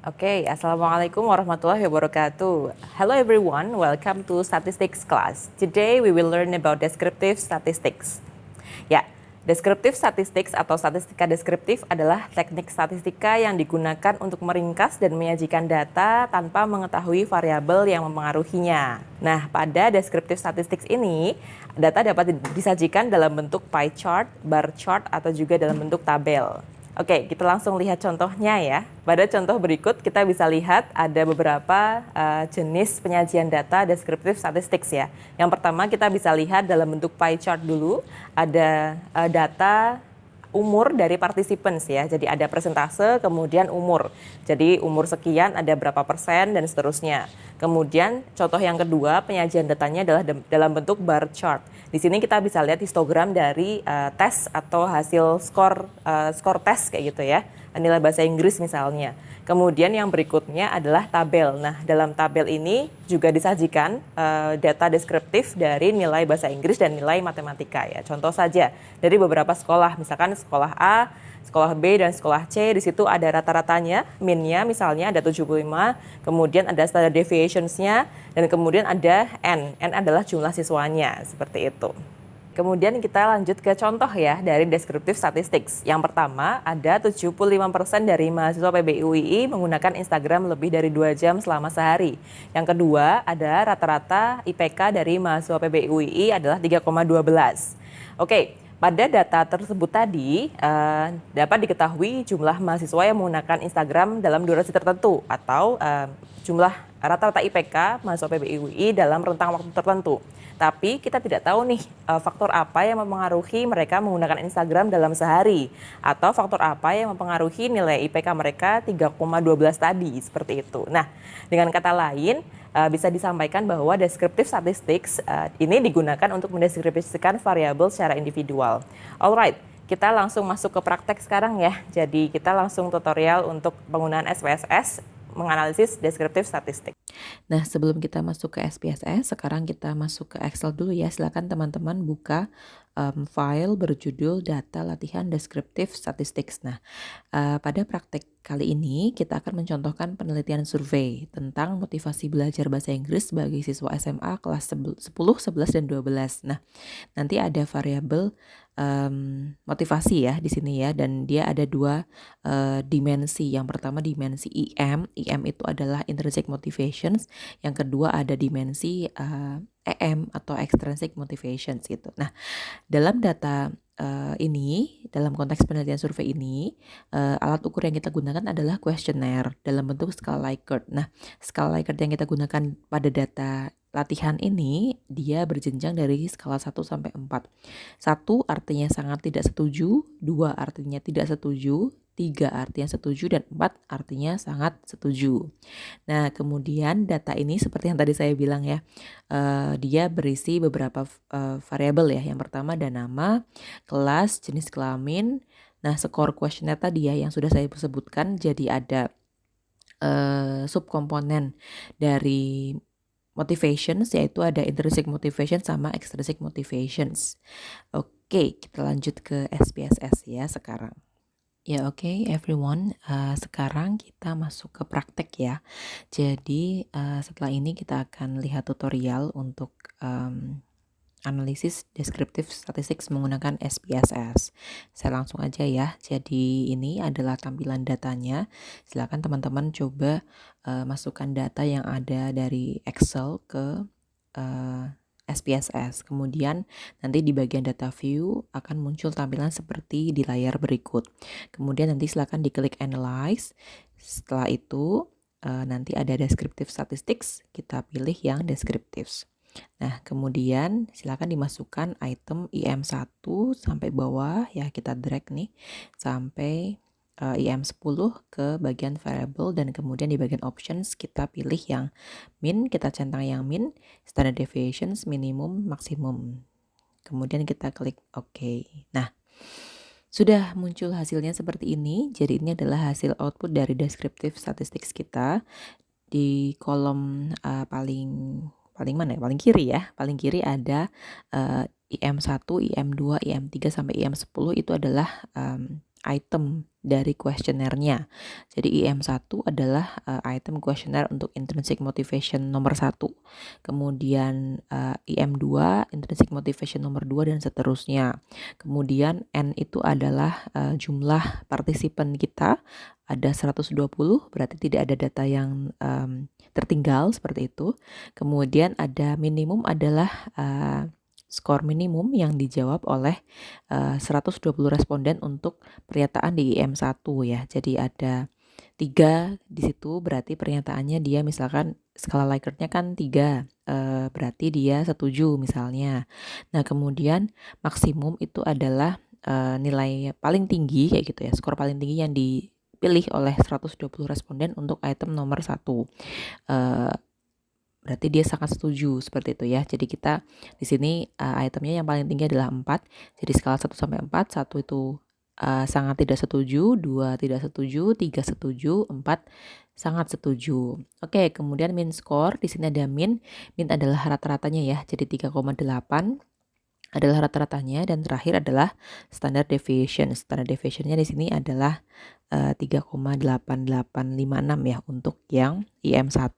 Assalamualaikum warahmatullahi wabarakatuh. Hello everyone, welcome to statistics class. Today we will learn about descriptive statistics. Ya, descriptive statistics atau statistika deskriptif adalah teknik statistika yang digunakan untuk meringkas dan menyajikan data tanpa mengetahui variabel yang mempengaruhinya. Nah, pada descriptive statistics ini, data dapat disajikan dalam bentuk pie chart, bar chart, atau juga dalam bentuk tabel. Oke, kita langsung lihat contohnya ya. Pada contoh berikut kita bisa lihat ada beberapa jenis penyajian data descriptive statistics ya. Yang pertama kita bisa lihat dalam bentuk pie chart dulu, ada data umur dari participants ya. Jadi ada persentase, kemudian umur. Jadi umur sekian ada berapa persen dan seterusnya. Kemudian contoh yang kedua penyajian datanya adalah dalam bentuk bar chart. Di sini kita bisa lihat histogram dari tes atau hasil skor tes kayak gitu ya. Nilai bahasa Inggris misalnya. Kemudian yang berikutnya adalah tabel. Nah, dalam tabel ini juga disajikan data deskriptif dari nilai bahasa Inggris dan nilai matematika ya. Contoh saja dari beberapa sekolah, misalkan sekolah A, sekolah B, dan sekolah C. Di situ ada rata-ratanya, minnya misalnya ada 75, kemudian ada standard deviationsnya, dan kemudian ada N. N adalah jumlah siswanya, seperti itu. Kemudian kita lanjut ke contoh ya dari descriptive statistics. Yang pertama, ada 75% dari mahasiswa PBUII menggunakan Instagram lebih dari 2 jam selama sehari. Yang kedua, ada rata-rata IPK dari mahasiswa PBUII adalah 3,12. Oke, pada data tersebut tadi dapat diketahui jumlah mahasiswa yang menggunakan Instagram dalam durasi tertentu atau jumlah rata-rata IPK mahasiswa PBUII dalam rentang waktu tertentu. Tapi kita tidak tahu nih faktor apa yang mempengaruhi mereka menggunakan Instagram dalam sehari atau faktor apa yang mempengaruhi nilai IPK mereka 3,12 tadi, seperti itu. Nah, dengan kata lain bisa disampaikan bahwa descriptive statistics ini digunakan untuk mendeskripsikan variabel secara individual. Alright, kita langsung masuk ke praktek sekarang ya. Jadi kita langsung tutorial untuk penggunaan SPSS menganalisis descriptive statistik. Nah, sebelum kita masuk ke SPSS, sekarang kita masuk ke Excel dulu ya. Silakan teman-teman buka file berjudul data latihan descriptive statistics. Nah, pada praktek kali ini kita akan mencontohkan penelitian survei tentang motivasi belajar bahasa Inggris bagi siswa SMA kelas 10, 11, dan 12. Nah, nanti ada variabel motivasi ya di sini ya, dan dia ada dua dimensi. Yang pertama dimensi IM itu adalah intrinsic motivations. Yang kedua ada dimensi EM atau extrinsic motivations gitu. Nah, dalam data ini, dalam konteks penelitian survei ini, alat ukur yang kita gunakan adalah kuesioner dalam bentuk skala Likert. Nah, skala Likert yang kita gunakan pada data latihan ini, dia berjenjang dari skala 1 sampai 4. 1 artinya sangat tidak setuju, 2 artinya tidak setuju, 3 artinya setuju, dan 4 artinya sangat setuju. Nah, kemudian data ini seperti yang tadi saya bilang ya, dia berisi beberapa variabel ya. Yang pertama ada nama, kelas, jenis kelamin. Nah, skor kuesioner tadi ya yang sudah saya sebutkan, jadi ada subkomponen dari motivations, yaitu ada intrinsic motivation sama extrinsic motivations. Oke, kita lanjut ke SPSS ya sekarang. Ya oke, everyone, sekarang kita masuk ke praktek ya. Jadi setelah ini kita akan lihat tutorial untuk analisis descriptive statistics menggunakan SPSS. Saya langsung aja ya. Jadi ini adalah tampilan datanya. Silakan teman-teman coba masukkan data yang ada dari Excel ke SPSS. Kemudian nanti di bagian data view akan muncul tampilan seperti di layar berikut. Kemudian nanti silakan diklik analyze. Setelah itu nanti ada descriptive statistics, kita pilih yang descriptives. Nah, kemudian silakan dimasukkan item IM1 sampai bawah ya, kita drag nih sampai IM10 ke bagian variable, dan kemudian di bagian options kita pilih yang min, kita centang yang min, standard deviations, minimum, maksimum. Kemudian kita klik OK. Nah, sudah muncul hasilnya seperti ini. Jadi ini adalah hasil output dari descriptive statistics kita. Di kolom paling mana ya? Paling kiri ya. Paling kiri ada IM1, IM2, IM3 sampai IM10 itu adalah item dari kuesionernya. Jadi IM1 adalah item kuesioner untuk intrinsic motivation nomor 1. Kemudian IM2 intrinsic motivation nomor 2 dan seterusnya. Kemudian N itu adalah jumlah partisipan kita, ada 120, berarti tidak ada data yang tertinggal seperti itu. Kemudian ada minimum adalah skor minimum yang dijawab oleh 120 responden untuk pernyataan di IM1 ya. Jadi ada 3 di situ, berarti pernyataannya dia misalkan skala Likert-nya kan 3, berarti dia setuju misalnya. Nah, kemudian maksimum itu adalah nilai paling tinggi kayak gitu ya, skor paling tinggi yang dipilih oleh 120 responden untuk item nomor 1. Berarti dia sangat setuju seperti itu ya. Jadi kita di sini itemnya yang paling tinggi adalah 4. Jadi skala 1 sampai 4, 1 itu sangat tidak setuju, 2 tidak setuju, 3 setuju, 4 sangat setuju. Oke, kemudian min score di sini ada min. Min adalah rata-ratanya ya. Jadi 3,8 adalah rata-ratanya, dan terakhir adalah standard deviation. Standard deviationnya di sini adalah 3,8856 ya untuk yang IM1.